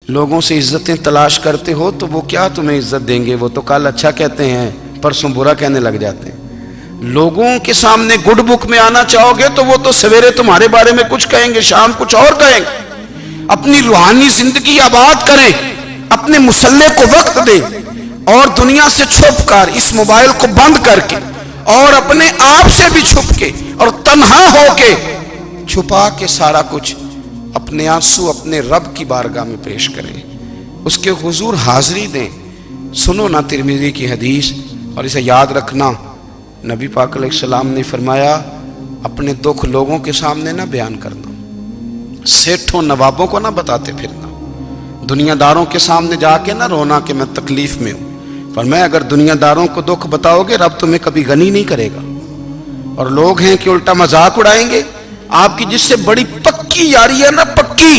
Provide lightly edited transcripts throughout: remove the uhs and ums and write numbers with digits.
لوگوں سے عزتیں تلاش کرتے ہو تو وہ کیا تمہیں عزت دیں گے؟ وہ تو کل اچھا کہتے ہیں، پرسوں برا کہنے لگ جاتے ہیں۔ لوگوں کے سامنے گڈ بک میں آنا چاہو گے تو وہ تو سویرے تمہارے بارے میں کچھ کہیں گے، شام کچھ اور کہیں گے۔ اپنی روحانی زندگی آباد کریں، اپنے مسلح کو وقت دیں، اور دنیا سے چھپ کر، اس موبائل کو بند کر کے، اور اپنے آپ سے بھی چھپ کے اور تنہا ہو کے، چھپا کے سارا کچھ اپنے آنسو اپنے رب کی بارگاہ میں پیش کریں، اس کے حضور حاضری دیں۔ سنو نا ترمذی کی حدیث، اور اسے یاد رکھنا، نبی پاک علیہ السلام نے فرمایا اپنے دکھ لوگوں کے سامنے نہ بیان کرنا، سیٹھوں نوابوں کو نہ بتاتے پھرنا، دنیا داروں کے سامنے جا کے نہ رونا کہ میں تکلیف میں ہوں۔ فرمایا اگر دنیا داروں کو دکھ بتاؤ گے رب تمہیں کبھی غنی نہیں کرے گا۔ اور لوگ ہیں کہ الٹا مذاق اڑائیں گے آپ کی، جس سے بڑی پکی یاری ہے نا، پکی،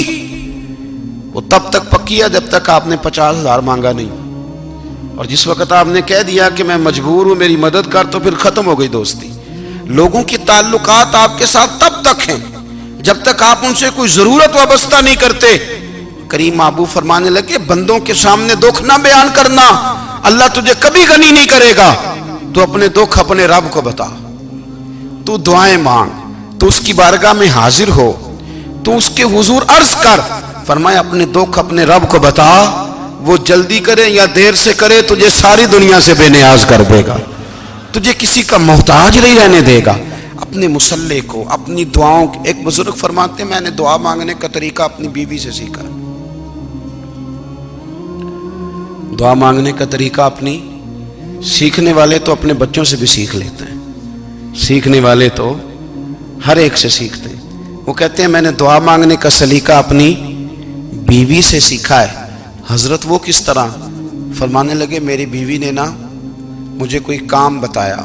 وہ تب تک پکی ہے جب تک آپ نے 50,000 مانگا نہیں، اور جس وقت آپ نے کہہ دیا کہ میں مجبور ہوں میری مدد کر، تو پھر ختم ہو گئی دوستی۔ لوگوں کے تعلقات آپ کے ساتھ تب تک ہیں جب تک آپ ان سے کوئی ضرورت وابستہ نہیں کرتے۔ کریم محبوب فرمانے لگے بندوں کے سامنے دکھ نہ بیان کرنا، اللہ تجھے کبھی غنی نہیں کرے گا۔ تو اپنے دکھ اپنے رب کو بتا، تو دعائیں مانگ، تو اس کی بارگاہ میں حاضر ہو، تو اس کے حضور عرض کر۔ فرمایا اپنے دکھ اپنے رب کو بتا، وہ جلدی کرے یا دیر سے کرے تجھے ساری دنیا سے بے نیاز کر دے گا، تجھے کسی کا محتاج نہیں رہنے دے گا۔ اپنے مسلح کو، اپنی دعاؤں، ایک بزرگ فرماتے ہیں میں نے دعا مانگنے کا طریقہ اپنی بیوی سے سیکھا، دعا مانگنے کا طریقہ اپنی، سیکھنے والے تو اپنے بچوں سے بھی سیکھ لیتے ہیں، سیکھنے والے تو ہر ایک سے سیکھتے ہیں۔ وہ کہتے ہیں میں نے دعا مانگنے کا سلیقہ اپنی بیوی سے سیکھا ہے۔ حضرت وہ کس طرح؟ فرمانے لگے میری بیوی نے نا مجھے کوئی کام بتایا،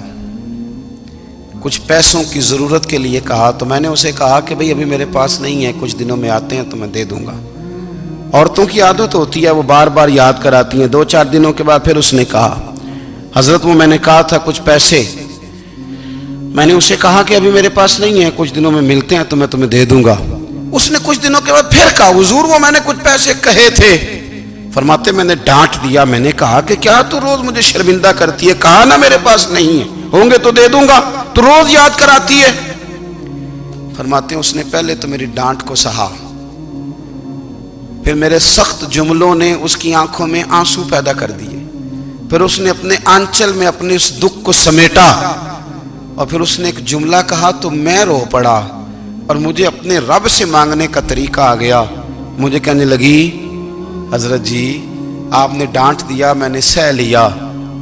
کچھ پیسوں کی ضرورت کے لیے کہا، تو میں نے اسے کہا کہ بھئی ابھی میرے پاس نہیں ہے، کچھ دنوں میں آتے ہیں تو میں دے دوں گا۔ عورتوں کی عادت ہوتی ہے وہ بار بار یاد کراتی ہیں، 2-4 دنوں کے بعد پھر اس نے کہا حضرت وہ میں نے کہا تھا کچھ پیسے، میں نے اسے کہا کہ ابھی میرے پاس نہیں ہے، کچھ دنوں میں ملتے ہیں تو میں تمہیں دے دوں گا۔ اس نے کچھ دنوں کے بعد پھر کہا حضور وہ میں نے کچھ پیسے کہے تھے۔ فرماتے میں نے ڈانٹ دیا، میں نے کہا کہ کیا تو روز مجھے شرمندہ کرتی ہے، کہا نا میرے پاس نہیں ہے، ہوں گے تو دے دوں گا، تو روز یاد کراتی ہے۔ فرماتے ہیں اس نے پہلے تو میری ڈانٹ کو سہا، پھر میرے سخت جملوں نے اس کی آنکھوں میں آنسو پیدا کر دیے، پھر اس نے اپنے آنچل میں اپنے اس دکھ کو سمیٹا، اور پھر اس نے ایک جملہ کہا تو میں رو پڑا، اور مجھے اپنے رب سے مانگنے کا طریقہ آ گیا۔ مجھے کہنے لگی حضرت جی آپ نے ڈانٹ دیا میں نے سہ لیا،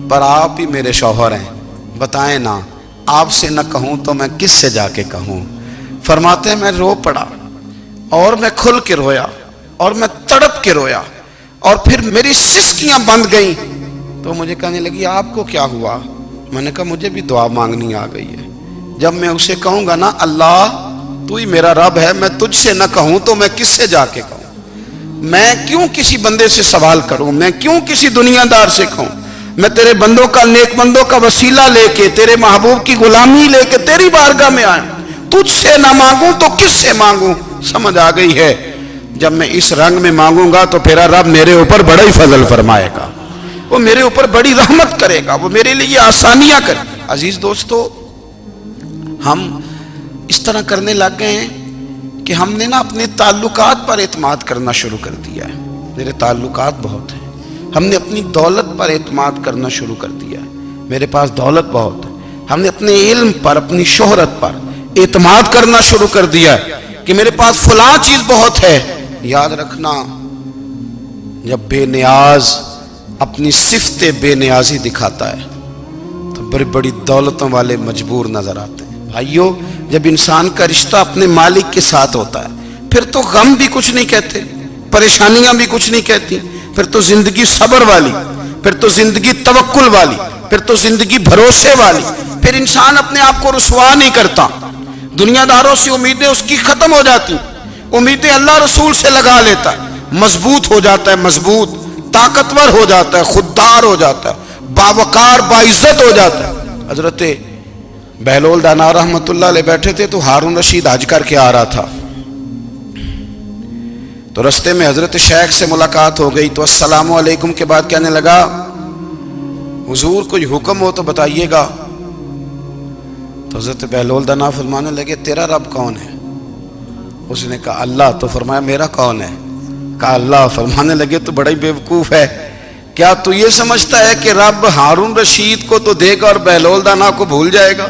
پر آپ ہی میرے شوہر ہیں، بتائیں نا آپ سے نہ کہوں تو میں کس سے جا کے کہوں۔ فرماتے ہیں میں رو پڑا، اور میں کھل کے رویا، اور میں تڑپ کے رویا، اور پھر میری سسکیاں بند گئیں۔ تو مجھے کہنے لگی آپ کو کیا ہوا؟ میں نے کہا مجھے بھی دعا مانگنی آ گئی ہے، جب میں اسے کہوں گا نا اللہ تو ہی میرا رب ہے، میں تجھ سے نہ کہوں تو میں کس سے جا کے کہوں؟ میں کیوں کسی بندے سے سوال کروں؟ میں کیوں کسی دنیا دار سے کہوں؟ میں تیرے بندوں کا، نیک بندوں کا وسیلہ لے کے، تیرے محبوب کی غلامی لے کے تیری بارگاہ میں آیا، تجھ سے نہ مانگوں تو کس سے مانگوں؟ سمجھ آ گئی ہے؟ جب میں اس رنگ میں مانگوں گا تو پھر رب میرے اوپر بڑا ہی فضل فرمائے گا، وہ میرے اوپر بڑی رحمت کرے گا، وہ میرے لیے آسانیاں کرے گا۔ عزیز دوستو، ہم اس طرح کرنے لگ گئے ہیں کہ ہم نے نا اپنے تعلقات پر اعتماد کرنا شروع کر دیا ہے۔ میرے تعلقات بہت ہیں، ہم نے اپنی دولت پر اعتماد کرنا شروع کر دیا ہے، میرے پاس دولت بہت ہے۔ ہم نے اپنے علم پر، اپنی شہرت پر اعتماد کرنا شروع کر دیا ہے کہ میرے پاس فلاں چیز بہت ہے۔ یاد رکھنا جب بے نیاز اپنی صفت بے نیازی دکھاتا ہے تو بڑی بڑی دولتوں والے مجبور نظر آتے ہیں۔ بھائیو جب انسان کا رشتہ اپنے مالک کے ساتھ ہوتا ہے پھر تو غم بھی کچھ نہیں کہتے، پریشانیاں بھی کچھ نہیں کہتی، پھر تو زندگی صبر والی، پھر تو زندگی توکل والی، پھر تو زندگی بھروسے والی، پھر انسان اپنے آپ کو رسوا نہیں کرتا۔ دنیا داروں سے امیدیں اس کی ختم ہو جاتی، امیدیں اللہ رسول سے لگا لیتا ہے، مضبوط ہو جاتا ہے، مضبوط، طاقتور ہو جاتا ہے، خوددار ہو جاتا ہے، باوقار باعزت ہو جاتا ہے۔ حضرت بہلول دانا رحمت اللہ علیہ بیٹھے تھے تو ہارون رشید حج کر کے آ رہا تھا، تو رستے میں حضرت شیخ سے ملاقات ہو گئی تو السلام علیکم کے بعد کہنے لگا حضور کوئی حکم ہو تو بتائیے گا. تو حضرت بہلول دانا فرمانے لگے تیرا رب کون ہے؟ اس نے کہا اللہ. تو فرمایا میرا کون ہے؟ کہا اللہ. فرمانے لگے تو بڑا ہی بیوقوف ہے، کیا تو یہ سمجھتا ہے کہ رب ہارون رشید کو تو دے گا اور بہلول دانا کو بھول جائے گا؟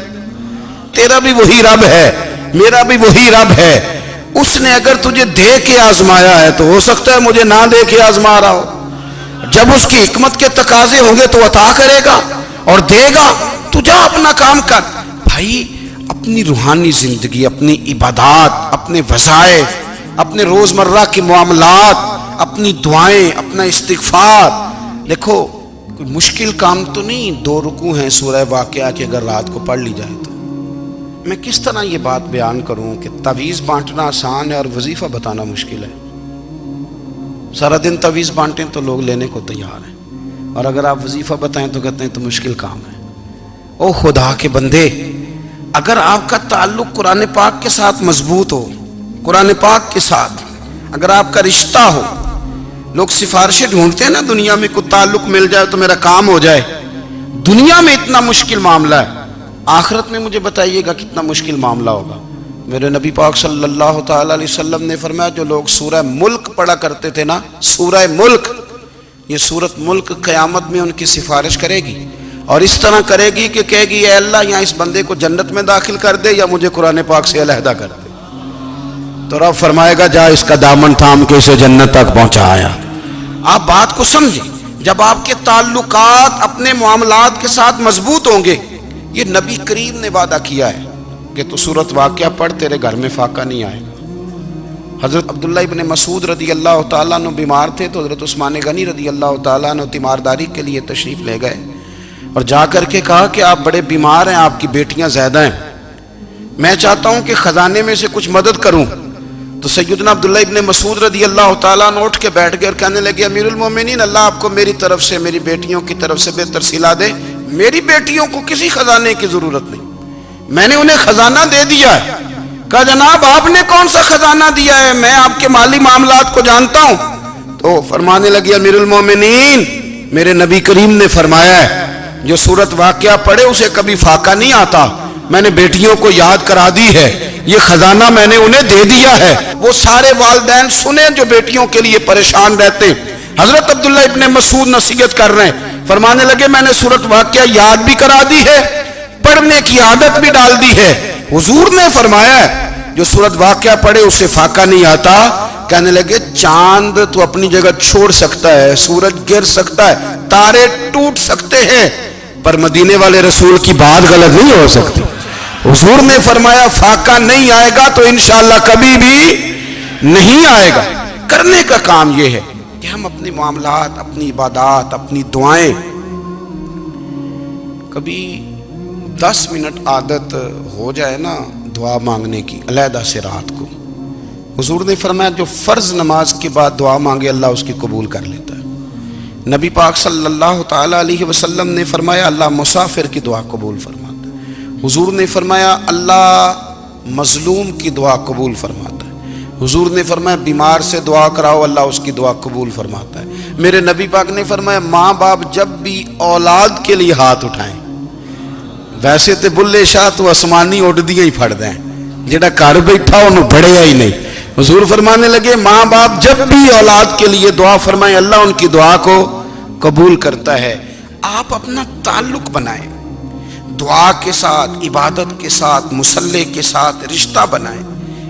تیرا بھی وہی رب ہے، میرا بھی وہی رب ہے. اس نے اگر تجھے دے کے آزمایا ہے تو ہو سکتا ہے مجھے نہ دے کے آزما رہا ہو. جب اس کی حکمت کے تقاضے ہوں گے تو عطا کرے گا اور دے گا. تو جا اپنا کام کر. بھائی اپنی روحانی زندگی، اپنی عبادات، اپنے وظائف، اپنے روزمرہ کے معاملات، اپنی دعائیں، اپنا استغفار. دیکھو کوئی مشکل کام تو نہیں 2 رکوع ہیں سورہ واقعہ کہ اگر رات کو پڑھ لی جائے تو. میں کس طرح یہ بات بیان کروں کہ تعویذ بانٹنا آسان ہے اور وظیفہ بتانا مشکل ہے. سارا دن تعویذ بانٹیں تو لوگ لینے کو تیار ہیں، اور اگر آپ وظیفہ بتائیں تو کہتے ہیں تو مشکل کام ہے. او خدا کے بندے، اگر آپ کا تعلق قرآن پاک کے ساتھ مضبوط ہو، قرآن پاک کے ساتھ اگر آپ کا رشتہ ہو، لوگ سفارشیں ڈھونڈتے ہیں نا دنیا میں، کوئی تعلق مل جائے تو میرا کام ہو جائے. دنیا میں اتنا مشکل معاملہ ہے، آخرت میں مجھے بتائیے گا کتنا مشکل معاملہ ہوگا. میرے نبی پاک صلی اللہ تعالی علیہ وسلم نے فرمایا جو لوگ سورہ ملک پڑھا کرتے تھے نا، سورہ ملک، یہ سورت ملک قیامت میں ان کی سفارش کرے گی، اور اس طرح کرے گی کہ کہے گی اے اللہ یہاں اس بندے کو جنت میں داخل کر دے یا مجھے قرآن پاک سے علیحدہ کر دے. تو رب فرمائے گا جا اس کا دامن تھام کے اسے جنت تک پہنچایا. آپ بات کو سمجھیں، جب آپ کے تعلقات اپنے معاملات کے ساتھ مضبوط ہوں گے، یہ نبی کریم نے وعدہ کیا ہے کہ تو سورت واقعہ پڑھ تیرے گھر میں فاقہ نہیں آئے گا. حضرت عبداللہ ابن مسعود رضی اللہ تعالیٰ عنہ بیمار تھے تو حضرت عثمان غنی رضی اللہ تعالیٰ عنہ تیمارداری کے لیے تشریف لے گئے اور جا کر کے کہا کہ آپ بڑے بیمار ہیں، آپ کی بیٹیاں زیادہ ہیں، میں چاہتا ہوں کہ خزانے میں سے کچھ مدد کروں. تو سیدنا عبداللہ ابن مسعود رضی اللہ تعالیٰ عنہ اٹھ کے بیٹھ گئے اور کہنے لگے امیر المومنین، اللہ آپ کو میری طرف سے، میری بیٹیوں کی طرف سے بہتر صلہ دے. میری بیٹیوں کو کسی خزانے کی ضرورت نہیں، میں نے انہیں خزانہ دے دیا ہے. کہا جناب آپ نے کون سا خزانہ دیا ہے، میں آپ کے مالی معاملات کو جانتا ہوں. تو فرمانے لگے امیر المومنین، میرے نبی کریم نے فرمایا ہے جو سورت واقعہ پڑھے اسے کبھی فاقہ نہیں آتا. میں نے بیٹیوں کو یاد کرا دی ہے، یہ خزانہ میں نے انہیں دے دیا ہے. وہ سارے والدین سنیں جو بیٹیوں کے لیے پریشان رہتے. حضرت عبداللہ ابن مسعود نصیحت کر رہے ہیں، فرمانے لگے میں نے سورت واقعہ یاد بھی کرا دی ہے، پڑھنے کی عادت بھی ڈال دی ہے. حضور نے فرمایا ہے جو سورت واقعہ پڑھے اسے فاقہ نہیں آتا. کہنے لگے چاند تو اپنی جگہ چھوڑ سکتا ہے، سورج گر سکتا ہے، تارے ٹوٹ سکتے ہیں، پر مدینے والے رسول کی بات غلط نہیں ہو سکتی. حضور نے فرمایا فاقہ نہیں آئے گا تو انشاءاللہ کبھی بھی نہیں آئے گا. کرنے کا کام یہ ہے کہ ہم اپنے معاملات، اپنی عبادات، اپنی دعائیں، کبھی 10 منٹ عادت ہو جائے نا دعا مانگنے کی علیحدہ سے رات کو. حضور نے فرمایا جو فرض نماز کے بعد دعا مانگے اللہ اس کی قبول کر لیتا ہے. نبی پاک صلی اللہ تعالی علیہ وسلم نے فرمایا اللہ مسافر کی دعا قبول فرماتا ہے. حضور نے فرمایا اللہ مظلوم کی دعا قبول فرماتا ہے. حضور نے فرمایا بیمار سے دعا کراؤ اللہ اس کی دعا قبول فرماتا ہے. میرے نبی پاک نے فرمایا ماں باپ جب بھی اولاد کے لیے ہاتھ اٹھائیں، ویسے تے بلے شاہ تو آسمانی اڈ دیا ہی پھڑ دیں، جڑا گھر بیٹھا انہوں بڑھیا ہی نہیں. حضور فرمانے لگے ماں باپ جب بھی اولاد کے لیے دعا فرمائیں اللہ ان کی دعا کو قبول کرتا ہے. آپ اپنا تعلق بنائیں دعا کے ساتھ، عبادت کے ساتھ، مصلی کے ساتھ رشتہ بنائیں،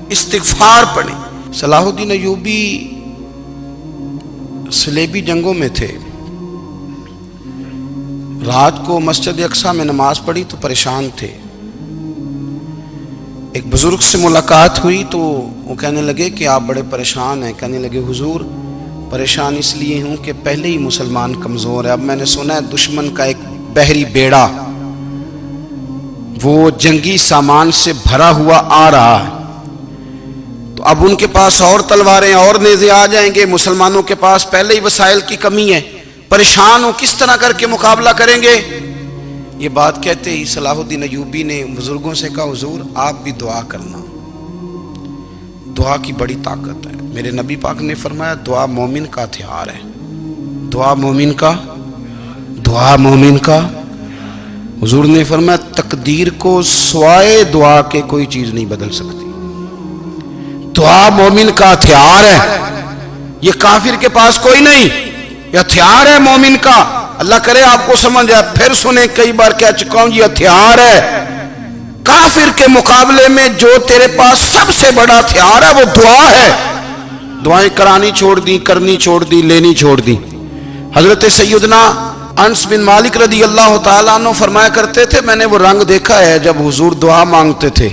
استغفار پڑھیں. صلاح الدین ایوبی صلیبی جنگوں میں تھے، رات کو مسجد اقصیٰ میں نماز پڑھی تو پریشان تھے. ایک بزرگ سے ملاقات ہوئی تو وہ کہنے لگے کہ آپ بڑے پریشان ہیں. کہنے لگے حضور پریشان اس لیے ہوں کہ پہلے ہی مسلمان کمزور ہے، اب میں نے سنا ہے دشمن کا ایک بحری بیڑا وہ جنگی سامان سے بھرا ہوا آ رہا ہے، تو اب ان کے پاس اور تلواریں اور نیزے آ جائیں گے، مسلمانوں کے پاس پہلے ہی وسائل کی کمی ہے، پریشان ہو کس طرح کر کے مقابلہ کریں گے. یہ بات کہتے ہی صلاح الدین ایوبی نے بزرگوں سے کہا حضور آپ بھی دعا کرنا، دعا کی بڑی طاقت ہے. میرے نبی پاک نے فرمایا دعا مومن کا ہتھیار ہے، دعا مومن کا، دعا مومن کا۔ حضور نے فرمایا تقدیر کو سوائے دعا کے کوئی چیز نہیں بدل سکتی، دعا مومن کا ہتھیار ہے، یہ کافر کے پاس کوئی نہیں، یہ ہتھیار ہے مومن کا۔ اللہ کرے آپ کو سمجھ آئے، پھر سنیں، کئی بار کہہ چکا ہوں یہ ہتھیار ہے۔ کافر کے مقابلے میں جو تیرے پاس سب سے بڑا ہتھیار ہے وہ دعا ہے۔ دعائیں کرانی چھوڑ دی، کرنی چھوڑ دی، لینی چھوڑ دی۔ حضرت سیدنا انس بن مالک رضی اللہ تعالیٰ عنہ فرمایا کرتے تھے، میں نے وہ رنگ دیکھا ہے جب حضور دعا مانگتے تھے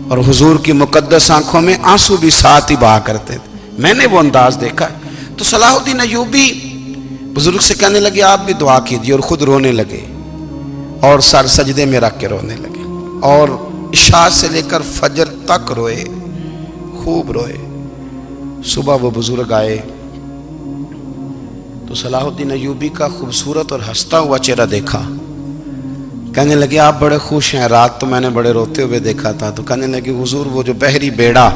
اور حضور کی مقدس آنکھوں میں آنسو بھی ساتھ ہی بہا کرتے تھے، میں نے وہ انداز دیکھا ہے۔ تو صلاح الدین ایوبی بزرگ سے کہنے لگے آپ بھی دعا کیجیے، اور خود رونے لگے اور سر سجدے میں رکھ کے رونے لگے، اور عشاء سے لے کر فجر تک روئے، خوب روئے۔ صبح وہ بزرگ آئے تو صلاح الدین ایوبی کا خوبصورت اور ہنستا ہوا چہرہ دیکھا، کہنے لگے آپ بڑے خوش ہیں، رات تو میں نے بڑے روتے ہوئے دیکھا تھا۔ تو کہنے لگے حضور وہ جو بحری بیڑا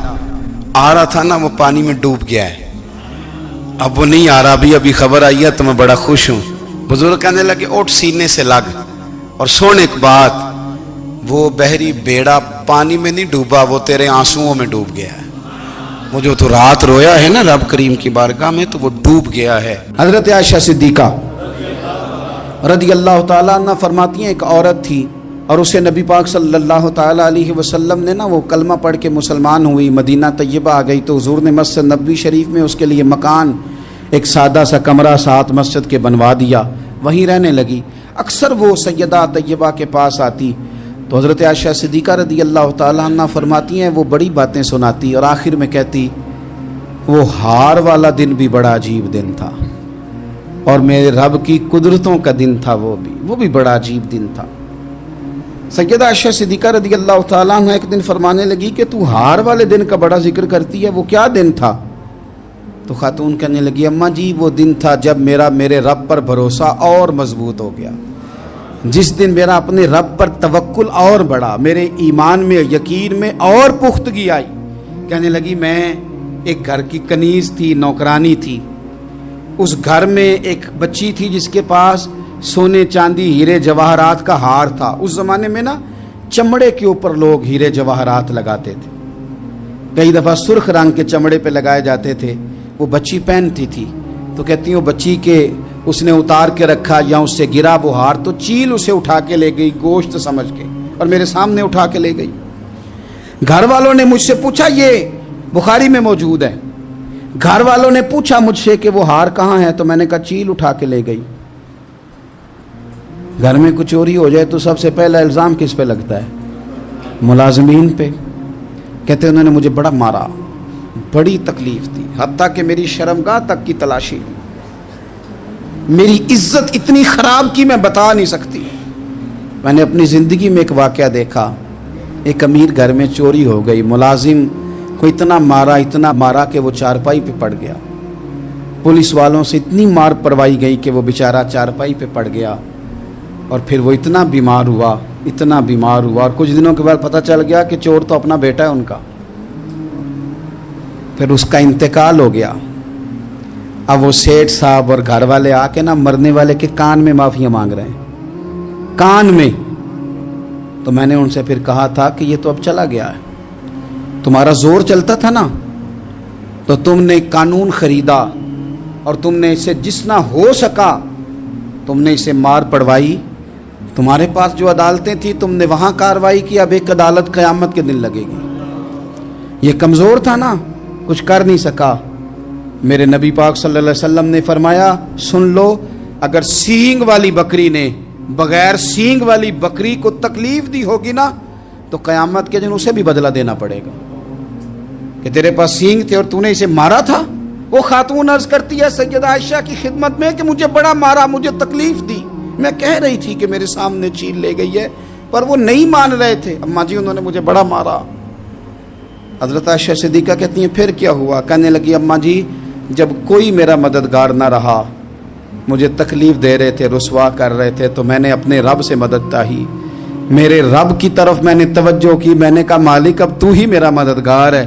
آ رہا تھا نا وہ پانی میں ڈوب گیا ہے، اب وہ نہیں آ رہا، ابھی خبر آئی ہے تو میں بڑا خوش ہوں۔ بزرگ کہنے لگے اٹھ سینے سے لگ اور سن ایک بات، وہ بحری بیڑا پانی میں نہیں ڈوبا، وہ تیرے آنسوؤں میں ڈوب گیا ہے۔ وہ جو تو رات رویا ہے نا رب کریم کی بارگاہ میں تو وہ ڈوب گیا ہے۔ حضرت عائشہ صدیقہ رضی اللہ تعالیٰ عنہ فرماتی ہیں ایک عورت تھی اور اسے نبی پاک صلی اللہ تعالیٰ علیہ وسلم نے نا وہ کلمہ پڑھ کے مسلمان ہوئی، مدینہ طیبہ آ گئی تو حضور نے مسجد نبوی شریف میں اس کے لیے مکان، ایک سادہ سا کمرہ ساتھ مسجد کے بنوا دیا، وہیں رہنے لگی۔ اکثر وہ سیدہ طیبہ کے پاس آتی تو حضرت عائشہ صدیقہ رضی اللہ تعالیٰ عنہ فرماتی ہیں وہ بڑی باتیں سناتی اور آخر میں کہتی وہ ہار والا دن بھی بڑا عجیب دن تھا اور میرے رب کی قدرتوں کا دن تھا، وہ بھی بڑا عجیب دن تھا۔ سیدہ عائشہ صدیقہ رضی اللہ تعالیٰ عنہ ایک دن فرمانے لگی کہ تو ہار والے دن کا بڑا ذکر کرتی ہے، وہ کیا دن تھا؟ تو خاتون کہنے لگی اماں جی وہ دن تھا جب میرے رب پر بھروسہ اور مضبوط ہو گیا، جس دن میرا اپنے رب پر توکل اور بڑھا، میرے ایمان میں یقین میں اور پختگی آئی۔ کہنے لگی میں ایک گھر کی کنیز تھی، نوکرانی تھی، اس گھر میں ایک بچی تھی جس کے پاس سونے چاندی ہیرے جواہرات کا ہار تھا۔ اس زمانے میں نا چمڑے کے اوپر لوگ ہیرے جواہرات لگاتے تھے، کئی دفعہ سرخ رنگ کے چمڑے پہ لگائے جاتے تھے، وہ بچی پہنتی تھی۔ تو کہتی ہیں وہ بچی کے اس نے اتار کے رکھا یا اس سے گرا وہ ہار تو چیل اسے اٹھا کے لے گئی گوشت سمجھ کے اور میرے سامنے اٹھا کے لے گئی۔ گھر والوں نے مجھ سے پوچھا، یہ بخاری میں موجود ہے، گھر والوں نے پوچھا مجھ سے کہ وہ ہار کہاں ہے تو میں نے کہا چیل اٹھا کے لے گئی۔ گھر میں کچھ چوری ہو جائے تو سب سے پہلا الزام کس پہ لگتا ہے؟ ملازمین پہ۔ کہتے انہوں نے مجھے بڑا مارا، بڑی تکلیف تھی، حتیٰ کہ میری شرمگاہ تک کی تلاشی، میری عزت اتنی خراب کی میں بتا نہیں سکتی۔ میں نے اپنی زندگی میں ایک واقعہ دیکھا، ایک امیر گھر میں چوری ہو گئی، ملازم کو اتنا مارا کہ وہ چارپائی پہ پڑ گیا، پولیس والوں سے اتنی مار پڑوائی گئی کہ وہ بیچارہ چارپائی پہ پڑ گیا، اور پھر وہ اتنا بیمار ہوا اور کچھ دنوں کے بعد پتہ چل گیا کہ چور تو اپنا بیٹا ہے ان کا، پھر اس کا انتقال ہو گیا۔ اب وہ سیٹھ صاحب اور گھر والے آ کے نا مرنے والے کے کان میں معافیاں مانگ رہے ہیں، کان میں۔ تو میں نے ان سے پھر کہا تھا کہ یہ تو اب چلا گیا ہے، تمہارا زور چلتا تھا نا تو تم نے قانون خریدا اور تم نے اسے جتنا ہو سکا تم نے اسے مار پڑوائی، تمہارے پاس جو عدالتیں تھیں تم نے وہاں کارروائی کی، اب ایک عدالت قیامت کے دن لگے گی۔ یہ کمزور تھا نا، کچھ کر نہیں سکا۔ میرے نبی پاک صلی اللہ علیہ وسلم نے فرمایا سن لو، اگر سینگ والی بکری نے بغیر سینگ والی بکری کو تکلیف دی ہوگی نا تو قیامت کے دن اسے بھی بدلہ دینا پڑے گا کہ تیرے پاس سینگ تھے اور تو نے اسے مارا تھا۔ وہ خاتون عرض کرتی ہے سیدہ عائشہ کی خدمت میں کہ مجھے بڑا مارا، مجھے تکلیف دی، میں کہہ رہی تھی کہ میرے سامنے چیل لے گئی ہے پر وہ نہیں مان رہے تھے، اماں جی انہوں نے مجھے بڑا مارا۔ حضرت عائشہ صدیقہ کہتی ہیں پھر کیا ہوا؟ کہنے لگی اماں جی جب کوئی میرا مددگار نہ رہا، مجھے تکلیف دے رہے تھے، رسوا کر رہے تھے، تو میں نے اپنے رب سے مدد چاہی، میرے رب کی طرف میں نے توجہ کی، میں نے کہا مالک اب تو ہی میرا مددگار ہے،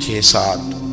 6-7,